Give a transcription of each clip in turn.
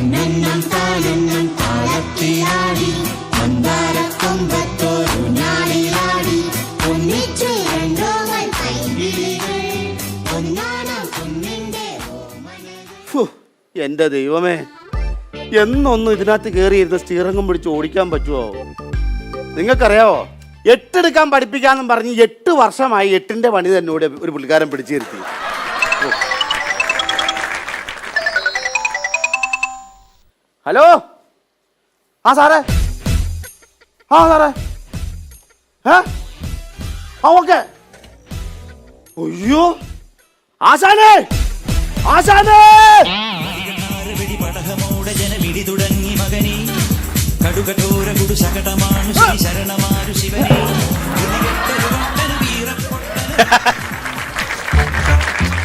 തന്നെന്നും താനെന്നും താളത്തിലാടി മന്ദാരക്കൊമ്പത്തോരു ഞാളിലാടി ഒന്നിച്ചു രണ്ടോവൻ കൈവിളികൾ ഒന്നാനാം കുന്നിന്റെ ഓമനകൾ. എന്റെ ദൈവമേ, എന്നൊന്നും ഇതിനകത്ത് കയറിയിരുന്ന സ്റ്റീറിംഗും പിടിച്ച് ഓടിക്കാൻ പറ്റുമോ? നിങ്ങൾക്കറിയാവോ, 8 എടുക്കാൻ പഠിപ്പിക്കാന്നും പറഞ്ഞ് 8 വർഷമായി 8ന്റെ പണി തന്നോട് ഒരു പുള്ളിക്കാരൻ പിടിച്ചിരുത്തി. ഹലോ, ആ സാറേ, ആ സാറേ, ഓക്കെ. അയ്യോ ആശാനേ, ആശാനേ, തുടങ്ങി മകനി കടുകഠോര കുടുശകടമാണു ശ്രീ ശരണമാരു ശിവനെ.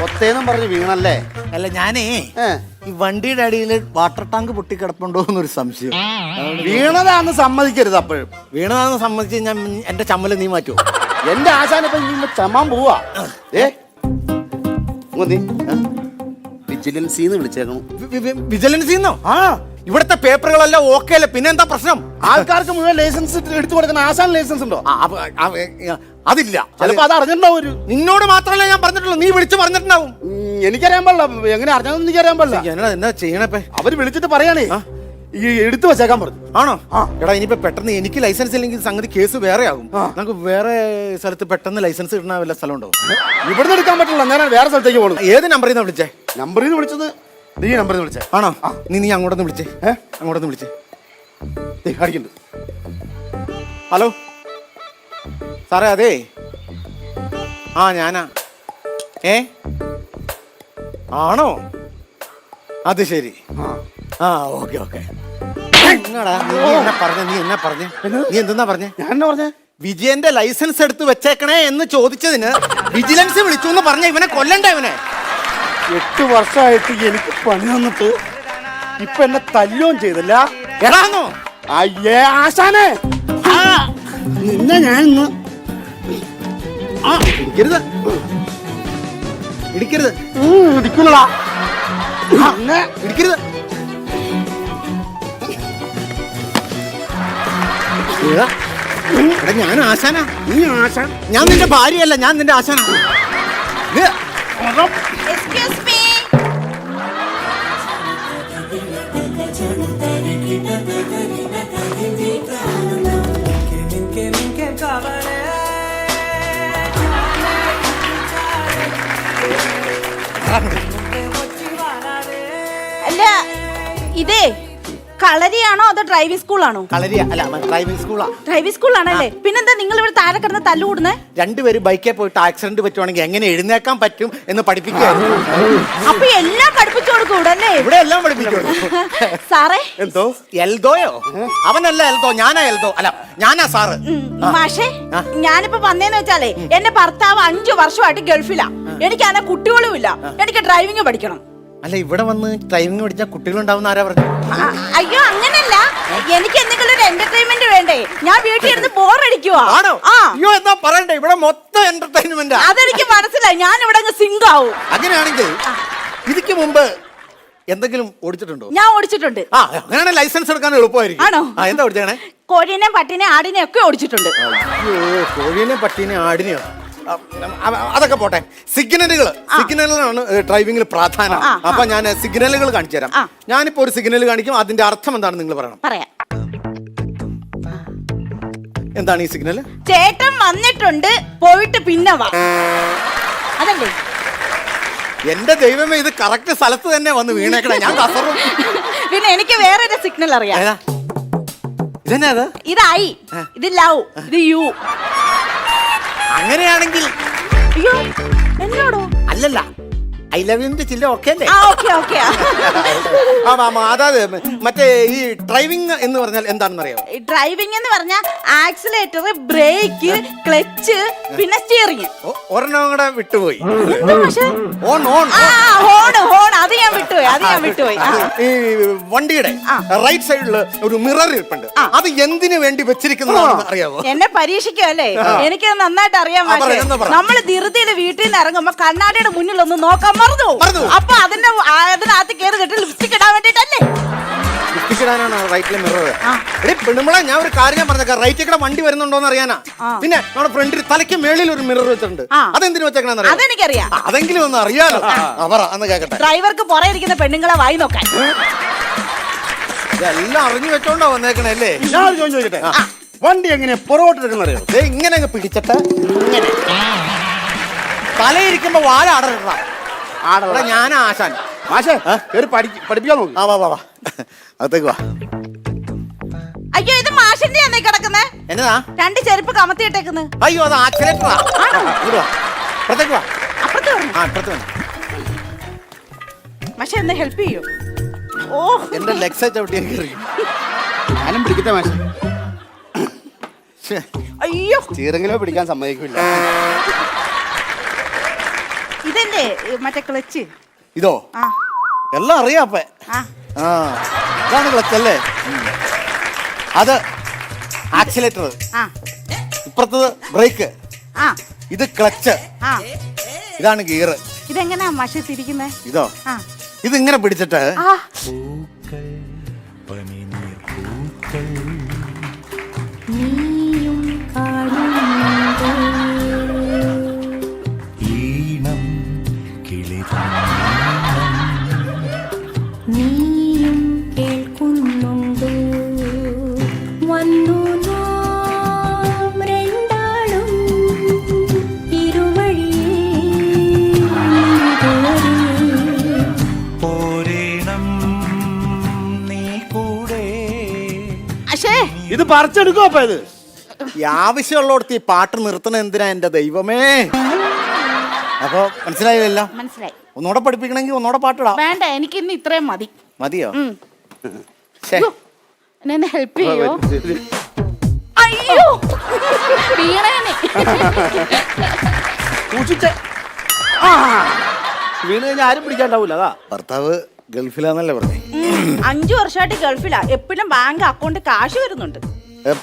ഒത്തേന്നും പറഞ്ഞ് വീണല്ലേ? അല്ല, ഞാനേ ഈ വണ്ടിയുടെ അടിയിൽ വാട്ടർ ടാങ്ക് പൊട്ടിക്കിടപ്പുണ്ടോ എന്നൊരു സംശയം. വീണതാന്ന് സമ്മതിക്കരുത്. അപ്പോഴും വീണതാന്ന് സമ്മതിച്ച് ഞാൻ എന്റെ ചമ്മല് നീ മാറ്റുമോ? എന്റെ ആശാനിപ്പം ചമ്മാൻ പോവാ. വിജിലൻസിന്ന് വിളിച്ചേക്കണം. വിജിലൻസിന്നോ? ആ, ഇവിടുത്തെ പേപ്പറുകളെല്ലാം ഓക്കെ അല്ലേ, പിന്നെ എന്താ പ്രശ്നം? ആൾക്കാർക്ക് മുഴുവൻ ലൈസൻസ് എടുത്തു കൊടുക്കുന്ന ആശാൻ ലൈസൻസ് ഉണ്ടോ? അതില്ല. ചിലപ്പോ അത് അറിഞ്ഞിട്ടുണ്ടാവും. നിന്നോട് മാത്രമല്ല ഞാൻ പറഞ്ഞിട്ടുള്ളൂ, നീ വിളിച്ചു പറഞ്ഞിട്ടുണ്ടാവും. എനിക്കറിയാൻ പാടില്ല, എങ്ങനെ അറിഞ്ഞാലും എനിക്കറിയാൻ പാടില്ല. എന്നാ ചെയ്യണപ്പേ? അവര് വിളിച്ചിട്ട് പറയാണേ ഈ എടുത്തു വെച്ചേക്കാൻ പറഞ്ഞു. ആണോ? എടാ, ഇനിയിപ്പോ പെട്ടെന്ന് എനിക്ക് ലൈസൻസ് ഇല്ലെങ്കിൽ സംഗതി കേസ് വേറെ ആകും. നമുക്ക് വേറെ സ്ഥലത്ത് പെട്ടെന്ന് ലൈസൻസ് കിട്ടുന്ന വല്ല സ്ഥലം ഉണ്ടോ? ഇവിടുന്ന് എടുക്കാൻ പറ്റില്ല, ഞാൻ വേറെ സ്ഥലത്തേക്ക് പോകണം. ഏത് നമ്പറിൽ നിന്ന് വിളിച്ചേ? നമ്പറിൽ നിന്ന് വിളിച്ചത് നീ നമ്പറിൽ നിന്ന് വിളിച്ചേ? ആണോ? നീ അങ്ങോട്ടൊന്ന് വിളിച്ചേ. അങ്ങോട്ടൊന്ന് വിളിച്ചേ. അടിക്കണ്ട്. ഹലോ സാറേ, അതെ, ഞാനാ. ആണോ? അത് ശരി. Okay okay. നീ എന്തെന്നാ പറഞ്ഞേ? ഞാൻ എന്നാ പറഞ്ഞേ? വിജയന്റെ ലൈസൻസ് എടുത്ത് വെച്ചേക്കണേ എന്ന് ചോദിച്ചതിന് വിജിലൻസ് വിളിച്ചു എന്ന് പറഞ്ഞ ഇവനെ കൊല്ലണ്ട. ഇവനെ 8 വർഷമായിട്ട് എനിക്ക് പണി തന്നിട്ട് ഇപ്പൊ എന്നെ തല്ലുകയും ചെയ്തില്ല. എടാന്നോ? അയ്യേ ആശാനെ, നിന്നെ ഞാൻ ഇന്ന് ഇടിക്കരുത്, ഇടിക്കരുത്, ഇടിക്കില്ലടാ, ഇടിക്കരുത്. ഞാൻ ആശാനാ. നീ ആശാൻ? ഞാൻ നിന്റെ ഭാര്യയല്ല, ഞാൻ നിന്റെ ആശാനാ. Excuse me. അല്ല, ഇതേ കളരിയാണോ അതോ ഡ്രൈവിംഗ് സ്കൂളാണോ? കളരിയ അല്ല, ഡ്രൈവിംഗ് സ്കൂളാ. ഡ്രൈവിംഗ് സ്കൂളാണല്ലേ? പിന്നെന്താ നിങ്ങൾ ഇവിടെ താഴെ കിടന്ന് തല്ലുകൂടുന്നേ? രണ്ടുപേര് ബൈക്കിൽ പോയിട്ട് ആക്സിഡന്റ് പറ്റുവാണെങ്കിൽ എങ്ങനെ എഴുന്നേക്കാൻ പറ്റും എന്ന് പഠിപ്പിക്കുകയായിരുന്നു. അപ്പൊ എല്ലാം പഠിപ്പിച്ചു കൊടുക്കൂടല്ലേ? ഇവിടെ എല്ലാം പഠിപ്പിക്കും. സാറേ, എന്തോ എൽദോയോ? അവനല്ല എൽദോ, ഞാനാ എൽദോ. അല്ല, ഞാനാ സാറ്. മാഷേ, ഞാനിപ്പോ വന്നേന്ന് വെച്ചാലേ എന്റെ ഭർത്താവ് 5 വർഷമായിട്ട് ഗൾഫിലാ. എനിക്കാണെ കുട്ടികളും ഇല്ല. എനിക്ക് ഡ്രൈവിംഗ് പഠിക്കണം. അല്ല, ഇവിടെ വന്ന് ഡ്രൈവിംഗ് പഠിച്ചാൽ കുട്ടികളുണ്ടാവുന്ന ആരാ പറഞ്ഞു? അയ്യോ, അങ്ങനല്ല. എനിക്ക് എന്തെങ്കിലും ഒരു എന്റർടൈൻമെന്റ് വേണ്ടേ? ഞാൻ വീട്ടിൽ ഇരുന്ന് ബോറടിക്കുവാ. ആണോ? അയ്യോ, എന്താ പറയണ്ടേ, ഇവിടെ മൊത്തം എന്റർടൈൻമെന്റ്. അതെനിക്ക് മനസ്സിലായി. ഞാൻ ഇവിടെ സിങ്ക് ആവും. അങ്ങനെയാണെങ്കിൽ ഇതിക്ക് മുമ്പ് എന്തെങ്കിലും ഓടിച്ചിട്ടുണ്ടോ? ഞാൻ ഓടിച്ചിട്ടുണ്ട്. അങ്ങനെയാണെങ്കിൽ ലൈസൻസ് എടുക്കാൻ എളുപ്പമായിരിക്കും. ആണോ? എന്താ ഓടിച്ചേ? കോഴീനെ, പട്ടിനെ, ആടിനെ ഒക്കെ ഓടിച്ചിട്ടുണ്ട്. അയ്യോ, കോഴീനെ, പട്ടീനെ, ആടിനെയോ? അതൊക്കെ പോട്ടെ. സിഗ്നലുകളാണ് ഡ്രൈവിംഗിൽ പ്രാധാന്യം. അപ്പൊ ഞാൻ സിഗ്നലുകൾ കാണിച്ചു തരാം. ഞാനിപ്പോ ഒരു സിഗ്നൽ കാണിക്കും, അതിന്റെ അർത്ഥം എന്താണെന്ന് നിങ്ങൾ പറയണം. പറയാം. എന്താണ് ഈ സിഗ്നൽ? ചേട്ടൻ വന്നിട്ടുണ്ട്, പോയിട്ട് പിന്നെ വാ. അതല്ലേ? എന്റെ ദൈവമേ, ഇത് കറക്റ്റ് സ്ഥലത്ത് തന്നെ വന്ന് വീണേക്കണേ. ഞാൻ കസറും. പിന്നെ എനിക്ക് വേറൊരു സിഗ്നൽ അറിയാം. ഇതെന്നാ? ഇത് ഐ, ഇത് ലവ്, ഇത് യു. അങ്ങനെയാണെങ്കിൽ അയ്യോ, എന്നോടോ? അല്ലല്ല, ഐ ലവ് യുന്റെ ചില്ല ഓക്കെ അല്ലേ? അതായത് മറ്റേ ഈ ഡ്രൈവിംഗ് എന്ന് പറഞ്ഞാൽ എന്താണെന്ന് അറിയാമോ? ഡ്രൈവിംഗ് എന്ന് പറഞ്ഞാൽ ആക്സിലേറ്റർ, ബ്രേക്ക്, ക്ലച്ച്, പിന്നെ സ്റ്റിയറിംഗ്. ഒരെണ്ണം കൂടെ വിട്ടുപോയി. ഹോൺ, അത് ഞാൻ വിട്ടുപോയി. ഈ വണ്ടിയുടെ റൈറ്റ് സൈഡിൽ ഒരു മിറർ ഇരിപ്പുണ്ട്. അത് എന്തിനു വേണ്ടി വെച്ചിരിക്കുന്നതാണെന്ന് അറിയാമോ? എന്നെ പരീക്ഷിക്കുമല്ലേ? എനിക്ക് നന്നായിട്ട് അറിയാൻ. നമ്മള് ധൃതിയിൽ വീട്ടിൽ നിന്ന് ഇറങ്ങുമ്പോ കണ്ണാടിയുടെ മുന്നിൽ ഒന്ന് നോക്കാൻ മറന്നു. അപ്പൊ അതിനകത്ത് കയറി കെട്ടി ലിപ്സ്റ്റിക് ഇടാൻ വേണ്ടിട്ടല്ലേ? കുടിച്ചിടാനാണ് റൈറ്റിലെ മിറർ. ആ. എടി പെണ്ണുമ്പളെ, ഞാൻ ഒരു കാര്യം പറഞ്ഞേക്കാം. റൈറ്റിൽ കൂടെ വണ്ടി വരുന്നുണ്ടോന്ന് അറിയാനാ. ആ. പിന്നെ നമ്മുടെ ഫ്രണ്ടിൽ തലയ്ക്ക് മേളിൽ ഒരു മിറർ വെച്ചിട്ടുണ്ട്. ആ. അതെന്തിനു വെച്ചേക്കണെന്ന് അറിയാം? അതെനിക്കറിയാം. അതെങ്കിലും ഒന്ന് അറിയാലോ. പറ, അന്ന് കേക്കട്ടെ. ഡ്രൈവർക്ക് പുറകെ ഇരിക്കുന്ന പെണ്ണുങ്ങളെ വായി നോക്കാൻ. ഇതെല്ലാം അറിഞ്ഞു വെച്ചോണ്ടാ വന്നേക്കണേ അല്ലേ? ഞാൻ ഒരു ചോദ്യം ചോദിക്കട്ടെ, വണ്ടി എങ്ങനെ പുറകോട്ട് എടുക്കുന്ന അറിയോ? ദേ ഇങ്ങനെ അങ്ങ് പിടിച്ചിട്ട് ഇങ്ങനെ തലയിരിക്കുമ്പോ വാഴ അടറിട. ആടവിടെ ഞാൻ ആശാൻ. മാഷേ കയറി പഠിപ്പിക്കാൻ നോക്കി. ആ വാ വാ വാ, അകത്തേക്ക് വാ. അയ്യോ, ഇത് മാഷിന്റെ ആണേ കിടക്കുന്നേ. എന്നതാ? 2 ചെരുപ്പ് കമത്തിയിട്ടേക്കുന്നു. അയ്യോ, അത് ആക്സിലേറ്ററാ. അപ്പുറത്തേക്ക് വാ. അപ്പുറത്ത് വരണം. ആ, അപ്പുറത്ത് വേണം. പക്ഷെ എന്നെ ഹെൽപ്പ് ചെയ്യൂ. ഓ, എന്റെ ലെഗ്സ് ചവിട്ടി കയറി. ഞാനും പിടിക്കട്ടെ മാഷേ. അയ്യോ, ചീറെങ്കിലോ പിടിക്കാൻ സമ്മതിക്കില്ല. ഇതല്ലേ മറ്റേ ക്ലച്ച്? ഇതോ? ആ എല്ലാം അറിയാം അപ്പ. ആ ആ, ഇതാണ് ക്ലച്ച് അല്ലേ? അത് ആക്സിലേറ്റർ. ആ ഇപ്പുറത്തത് ബ്രേക്ക്. ആ ഇത് ക്ലച്ച്. ആ ഇതാണ് ഗിയർ. ഇതെങ്ങനെയാ മഷി തിരിക്കുന്നേ? ഇതോ? ആ ഇതിങ്ങനെ പിടിച്ചിട്ട് ആ നീയും കാണുന്നുണ്ടോ ഈണം കിളിതാ നീയും കേൾക്കുന്നുണ്ടോ വന്നു നാം രണ്ടാളും ഇരുവഴിയേ പോരേണം നീ കൂടെ. അശേ, ഇത് പറിച്ചെടുക്കോ അപ്പൊ? ഇത് ഈ ആവശ്യമുള്ളടത്ത് ഈ പാട്ട് നിർത്തണ എന്തിനാ എന്റെ ദൈവമേ? അപ്പൊ മനസ്സിലായില്ലല്ലോ. മനസ്സിലായി. ഒന്നുകൂടെ പഠിപ്പിക്കണമെങ്കിൽ ഒന്നുകൂടെ പാട്ടിടാം. വേണ്ട, എനിക്ക് ഇന്ന് ഇത്രയും മതി. മതിയോ? ഉം. ശ്ശേ. അയ്യോ, എന്നെ ഹെൽപ്പ് ചെയ്യോ? അയ്യോ, വീണേനെ. സൂക്ഷിച്ച്. വീണ് കഴിഞ്ഞാൽ ആരും പിടിക്കാണ്ടാവൂല. അതാ ഭർത്താവ് ഗൾഫിലാന്നല്ലേ പറഞ്ഞേ? 5 വർഷമായിട്ട് ഗൾഫിലാ. എപ്പോഴും ബാങ്ക് അക്കൗണ്ട് കാശ് വരുന്നുണ്ട്.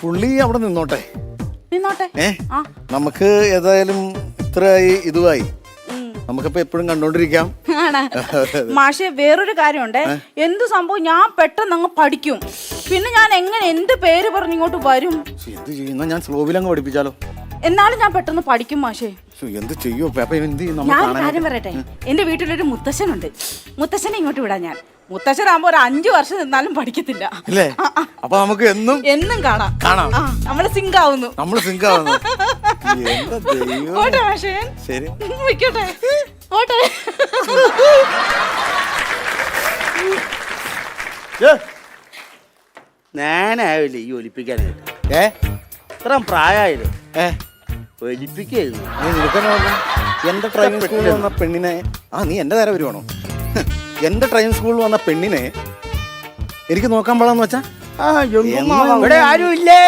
പുള്ളി അവിടെ നിന്നോട്ടെ. നിന്നോട്ടെ. ആ നമുക്ക് ഏതായാലും ഇത്രയായി, ഇതുമായി. ഉം. നമുക്കിപ്പോ എപ്പോഴും കണ്ടോണ്ടിരിക്കാം. ആണ്. മാഷെ, വേറൊരു കാര്യമുണ്ട്. എന്ത് സംഭവം ഞാൻ പെട്ടെന്ന് അങ്ങ് പഠിക്കും. പിന്നെ ഞാൻ എങ്ങനെ എന്ത് പേര് പറഞ്ഞ് ഇങ്ങോട്ട് വരും? എന്ത് ചെയ്യുന്ന? ഞാൻ സ്ലോവിലങ്ങ് പഠിപ്പിച്ചാലോ? എന്നാലും ഞാൻ പെട്ടെന്ന് പഠിക്കും മാഷെ. എന്ത് ചെയ്യോ? അപ്പൊ എന്ത് ചെയ്യും? ഞാൻ ഒരു കാര്യം പറയട്ടെ. എന്റെ വീട്ടിലൊരു മുത്തശ്ശനുണ്ട്. മുത്തശ്ശനെ ഇങ്ങോട്ട് വിടാം ഞാൻ. മുത്തശ്ശനാകുമ്പോ ഒരു 5 വർഷം നിന്നാലും പഠിക്കത്തില്ല. അല്ലേ? അപ്പൊ നമുക്ക് എന്നും കാണാം. കാണാം. ആ, നമ്മള് സിങ്ക് ആവുന്നു. നമ്മള് സിങ്കാവുന്നു. എന്താ ദൈവം. പോട്ടെ മാഷേ. ശരി. വെക്കട്ടെ. പോട്ടെ. ഞാനാവില്ലേ ഈ ഒലിപ്പിക്കാനായിട്ട്? ഏ ഇത്രയും പ്രായമായില്ലേ ഏ ഒലിപ്പിക്കായിരുന്നു. നീ നിൽക്കണോ? എന്റെ ഡ്രൈവിംഗ് സ്കൂളിൽ വന്ന പെണ്ണിനെ നീ എന്റെ നേരെ വരുവാണോ? എന്റെ ഡ്രൈവിംഗ് സ്കൂളിൽ വന്ന പെണ്ണിനെ എനിക്ക് നോക്കാൻ പാടാന്ന് വെച്ചാ? ഇവിടെ ആരും ഇല്ലേ?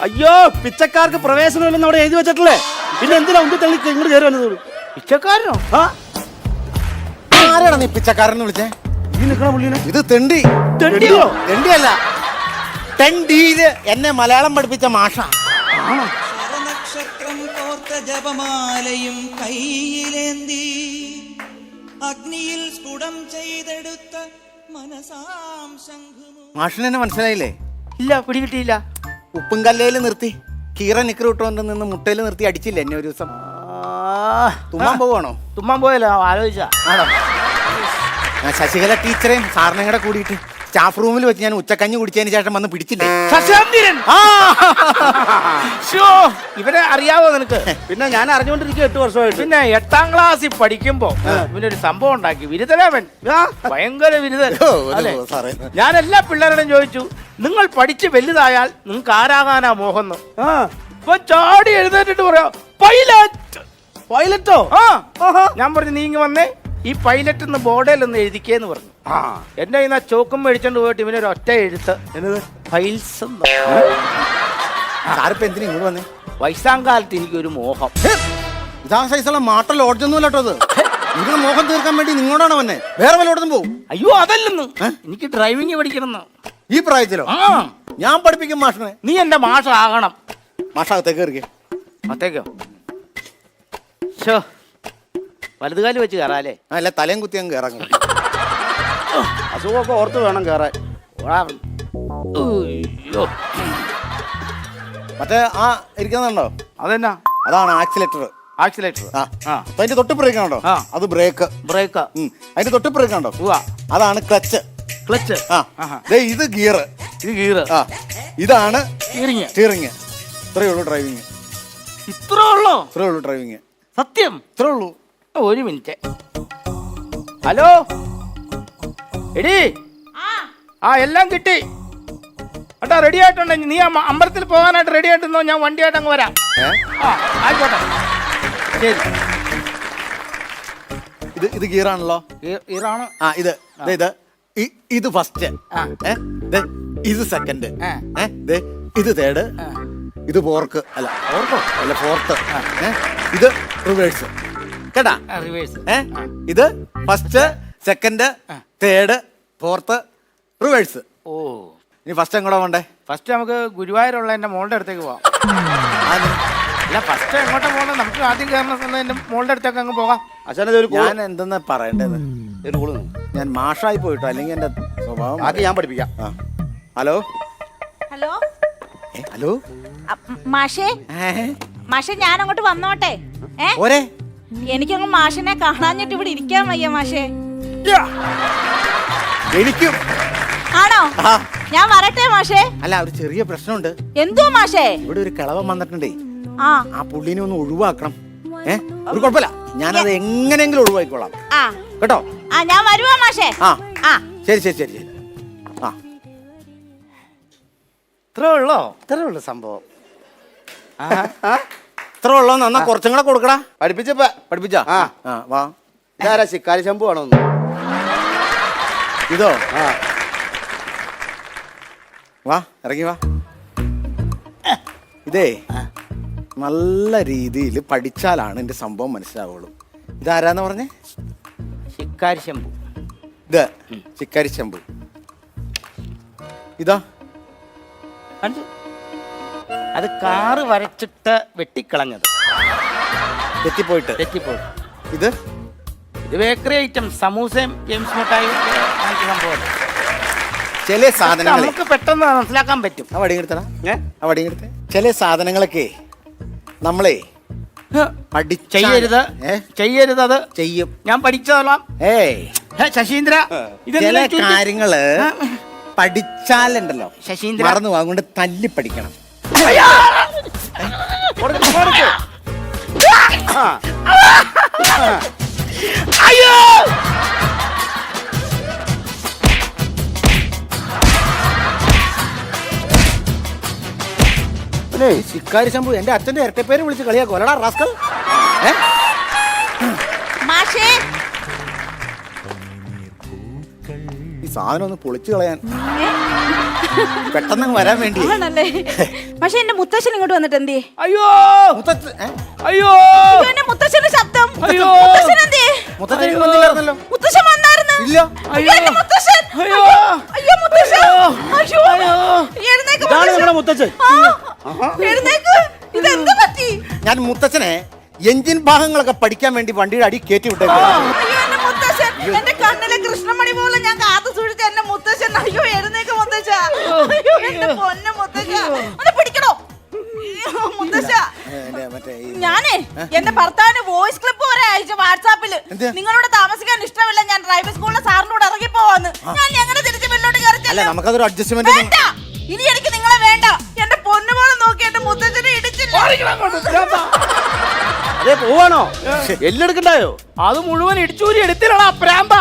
അയ്യോ, പിച്ചക്കാർക്ക് പ്രവേശനമില്ലെന്ന് അവിടെ എഴുതി വെച്ചിട്ടില്ലേ? പിന്നെ എന്തിനാ ഉന്തി തള്ളി ഇങ്ങോട്ട് കയറി വന്നത്? പിച്ചക്കാരനോ? ആരാടാ നീ പിച്ചക്കാരൻ വിളിച്ചേ? ഈ നിൽക്കണ പുള്ളിനെ? ഇത് തെണ്ടി. തെണ്ടിയോ? തെണ്ടിയല്ല, ടെൻഡിയില് എന്നെ മലയാളം പഠിപ്പിച്ച മാഷ. നക്ഷത്രം കോർത്ത ജപമാലയും കയ്യിലേന്തി അഗ്നിയിൽ സ്ഫുടം ചെയ്തെടുത്ത മനസാം ശംഖുമു. മാഷിനെ മനസ്സിലായില്ലേ? ഇല്ല, പിടികിട്ടിയില്ല. ഉപ്പും കല്ലയിൽ നിർത്തി കീറ നിക്കർ ഇട്ടുകൊണ്ട് നിന്ന് മുട്ടയിൽ നിർത്തി അടിച്ചില്ല എന്നെ ഒരു ദിവസം. തുമ്മാൻ പോവാണോ? തുമ്മാൻ പോയല്ലോ, ആലോചിച്ച. ആണോ? ശശികല ടീച്ചറേയും സാറിനെ കൂടെ കൂടിയിട്ട് സ്റ്റാഫ് റൂമിൽ വെച്ച് ഞാൻ ഉച്ചക്കഞ്ഞി കുടിച്ചതിന് ശേഷം വന്ന് പിടിച്ചില്ലേ? ഇവരെ അറിയാവോ നിനക്ക്? പിന്നെ ഞാൻ അറിഞ്ഞുകൊണ്ടിരിക്കും 8 വർഷമായിട്ട്. പിന്നെ 8ാം ക്ലാസ്സിൽ പഠിക്കുമ്പോ ഇവനൊരു സംഭവം ഉണ്ടാക്കി. വിരുദ്ധനവൻ, ഭയങ്കര വിരുദ്ധൻ. അല്ലേ? ഞാൻ എല്ലാ പിള്ളേരോടും ചോദിച്ചു, നിങ്ങൾ പഠിച്ച് വലുതായാൽ നിങ്ങൾക്ക് ആരാകാനാ മോഹം? ഇപ്പൊ ചാടി എഴുന്നേറ്റിട്ട് പറയാ പൈലറ്റ്. പൈലറ്റോ? ഞാൻ പറഞ്ഞു, നീ ഇങ്ങ് വന്നേ, ഈ പൈലറ്റ് എന്ന് ബോർഡിൽ ഒന്ന് എഴുതിക്കേന്ന് പറഞ്ഞു. എന്റെ കയ്യിൽ നിന്ന് ചോക്കും മേടിച്ചോണ്ട് പോയിട്ട് ഇവനൊരു ഒറ്റ എഴുത്ത്, ഫൈൽസ്. സാറിപ്പോ എന്തിനാ ഇങ്ങോട്ട് വന്നേ? വയസ്സാം കാലത്ത് എനിക്കൊരു മോഹം. ഇതാ സൈസുള്ള മാട്ട ലോഡ്ജൊന്നും ഇല്ലട്ടോ. ഇത് നിങ്ങളുടെ മോഹം തീർക്കാൻ വേണ്ടി നിങ്ങളോടാണ് വന്നേ? വേറെ വല്ലോടത്തും പോകും? അയ്യോ, അതല്ലെന്ന്, എനിക്ക് ഡ്രൈവിംഗ് പഠിക്കണം. ഈ പ്രായത്തിലോ? ഞാൻ പഠിപ്പിക്കും മാഷിനെ. നീ എന്റെ മാഷാകണം. മാഷാകത്തേക്ക് കയറിക്കേ. അത്തേക്കോ? വലതുകാലി വെച്ച് കയറാല്ലേ? അല്ല, തലയും കുത്തി അങ്ങ് കയറാൻ. അസുഖമൊക്കെ ഓർത്ത് വേണം കയറാൻ. ഉയ്യോ. മറ്റേ ആ ഇരിക്കുന്നുണ്ടോ? അതെന്നാ? അതാണ് ആക്സിലേറ്റർ. ആക്സിലേറ്റർ. ആ ആ. അപ്പൊ അതിന്റെ തൊട്ടിപ്പുറേക്ക് കണ്ടോ? ആ. അത് ബ്രേക്ക്. ബ്രേക്ക്. അതിന്റെ തൊട്ടിപ്പുറേക്ക് കണ്ടോ? ഉവ്വ. അതാണ് ക്ലച്ച്. ക്ലച്ച്. ആ ദേ ഇത് ഗിയർ. ഇത് ഗീറ്. ആ ഇതാണ് സ്റ്റിയറിംഗ്. സ്റ്റിയറിംഗ്. ഇത്രയേ ഉള്ളൂ ഡ്രൈവിങ്. ഇത്രേ ഉള്ളോ? ഇത്രയേ ഉള്ളൂ ഡ്രൈവിങ്. സത്യം? ഇത്രേ ഉള്ളൂ. ഒരു മിനിറ്റ്. ഹലോ എടി. ആ എല്ലാം കിട്ടി കേട്ടോ. റെഡി ആയിട്ടുണ്ട്. നീ അമ്പലത്തിൽ പോകാനായിട്ട് റെഡി ആയിട്ടോ? ഞാൻ വണ്ടിയായിട്ട് അങ്ങ് വരാം. ആ ആയിക്കോട്ടെ ശരി. ഇത് ഗിയറാണല്ലോ. ഇറാണ്. ആ ഇത് ദേ ഇത് ഇത് ഫസ്റ്റ്. ഇത് സെക്കൻഡ്. ഇത് തേർഡ്. ഇത് ഫോർക്ക്. അല്ല ഫോർക്കോ അല്ല ഫോർത്ത്. ഇത് റിവേഴ്സ്. കേട്ടാ? റിവേഴ്സ്. ഇത് first, second, third, fourth, reverse. ഓ ഇനി ഫസ്റ്റ് എങ്ങോട്ടാ വേണ്ടേ? ഫസ്റ്റ് നമുക്ക് ഗുരുവായൂരുള്ള എൻ്റെ മോളുടെ അടുത്തേക്ക് പോവാം. അല്ല ഫസ്റ്റ് എങ്ങോട്ടാ പോകണം? നമുക്ക് ആദ്യം കയറണം. എൻ്റെ മോളുടെ അടുത്തേക്ക് അങ്ങ് പോകാം. ഞാൻ എന്തെന്നാ പറയണ്ടത്? ഞാൻ മാഷായി പോയിട്ടോ, അല്ലെങ്കിൽ എന്റെ സ്വഭാവം ആദ്യം ഞാൻ പഠിപ്പിക്കാം. ഹലോ ഹലോ ഹലോ മാഷേ. മാഷെ ഞാൻ അങ്ങോട്ട് വന്നോട്ടെ? ഓരേ എനിക്കങ്ങ് മാഷിനെ കാണാഞ്ഞിട്ട് ഇവിടെ ഇരിക്കാൻ വയ്യ മാഷേ. എനിക്കും. ആണോ? ഞാൻ വരട്ടെ മാഷേ? അല്ല ഒരു ചെറിയ പ്രശ്നമുണ്ട്. എന്തോ മാഷേ? ഇവിടെ ഒരു കിളവൻ വന്നിട്ടുണ്ടേ. ആ പുള്ളിനെ ഒന്ന് ഒഴിവാക്കണം. ഒരു കുഴപ്പമില്ല, ഞാനത് എങ്ങനെയെങ്കിലും ഒഴിവാക്കിക്കോളാം കേട്ടോ. ഞാൻ വരുവാ മാഷേ. ശരി ശരി ശരി ശരി. ആ ഇത്രേ ഉള്ളോ? ഇത്രേ ഉള്ളൂ സംഭവം. ഇത്ര ഉള്ളോ? നന്നാ കുറച്ചും കൂടെ കൊടുക്കടാ. പഠിപ്പിച്ചാ? വാ. ഇതാരാ ശിക്കാരി ശമ്പു ആണോ? ഇതോ? വാ ഇറങ്ങി വാ. ഇതേ നല്ല രീതിയിൽ പഠിച്ചാലാണ് എന്റെ സംഭവം മനസ്സിലാവുള്ളൂ. ഇതാരാന്ന് പറഞ്ഞേ? ശിക്കാരി ശമ്പു. ഇത് ശിക്കാരി ശമ്പു. ഇതാ അത് കാറ് വരച്ചിട്ട് വെട്ടിക്കളഞ്ഞത്. തെറ്റിപ്പോയിട്ട്. ഇത് ഇത് ബേക്കറി ഐറ്റം, സമൂസയും ജെയിംസ് മിഠായി സംഭവം. ചില സാധനങ്ങൾ നമുക്ക് പെട്ടെന്ന് മനസ്സിലാക്കാൻ പറ്റും. ആ വടി എടുത്തടാ. ആ വടി എടുത്തേ. ചില സാധനങ്ങളൊക്കെ നമ്മളെ ചെയ്യരുത്. ചെയ്യരുത്. അത് ചെയ്യും. ഞാൻ പഠിച്ചോളാം. ശശീന്ദ്ര ചില കാര്യങ്ങള് പഠിച്ചാലുണ്ടല്ലോ ശശീന്ദ്ര മറന്നു അതുകൊണ്ട് തല്ലി പഠിക്കണം. അയ്യോ ശിക്കാരി ശമ്പു എന്റെ അച്ഛന്റെ ഇരട്ടപ്പേര് വിളിച്ച് കളിയാക്കോലടാ റാസ്കൽ. ഈ സാധനം ഒന്ന് പൊളിച്ചു കളയാൻ പെട്ടെന്ന് വരാൻ വേണ്ടി. പക്ഷെ എന്റെ മുത്തശ്ശൻ ഇങ്ങോട്ട് വന്നിട്ട് എന്തേ? അയ്യോ അയ്യോ എന്റെ മുത്തശ്ശന്റെ ശബ്ദം. അയ്യോ മുത്തച്ഛൻ വന്നില്ലായിരുന്നല്ലോ. മുത്തശ്ശൻ വന്നായിരുന്നു. ഇല്ല. അയ്യോ എന്റെ മുത്തശ്ശൻ. അയ്യോ അയ്യോ മുത്തശ്ശൻ. അയ്യോ എഴുന്നേക്ക് മുത്തശ്ശൻ. മുത്തച്ഛൻ എഴുന്നേക്ക്. ഇതെന്ത് പറ്റി? ഞാൻ മുത്തച്ഛനെ എഞ്ചിൻ ഭാഗങ്ങളൊക്കെ പഠിക്കാൻ വേണ്ടി വണ്ടിയുടെ അടി കയറ്റി വിട്ടേക്കും. അയ്യോ എന്റെ മുത്തശ്ശൻ. എന്റെ കണ്ണിലെ കൃഷ്ണമണി പോലെ ഞാൻ കാത്തു സൂക്ഷിച്ച എന്റെ മുത്തശ്ശൻ. അയ്യോ എഴുന്നേക്ക് മുത്തശ്ശ. അയ്യോ എന്റെ പൊന്നു മുത്തശ്ശ. ഒന്ന് പിടിക്കണോ മുത്തശ്ശ? ഞാനേ എന്റെ ഭർത്താവിന് വോയിസ് ക്ലിപ്പ് വരെ അയച്ചു വാട്സാപ്പില്. നിങ്ങളോട് താമസിക്കാൻ ഇഷ്ടമില്ല, ഞാൻ ഡ്രൈവിംഗ് സ്കൂളിലെ സാറിന്റെ കൂടെ ഇറങ്ങി പോവാന്ന്. ഞാൻ എങ്ങനെ തിരിച്ച് മുന്നോട്ട് കയറി? നമുക്കതൊരു അഡ്ജസ്റ്റ്മെന്റ് വേണ്ട, ഇനി എനിക്ക് നിങ്ങളെ വേണ്ട. എന്റെ പൊന്നുപോലെ നോക്കി എന്റെ മുത്തച്ഛനെ ഇടിച്ചില്ല. അതെ പോവാണോ? എല്ലെടുക്കണ്ടായോ? അത് മുഴുവൻ ഇടിച്ചൂരി എടുത്തില്ലടാ പ്രാമ്പ.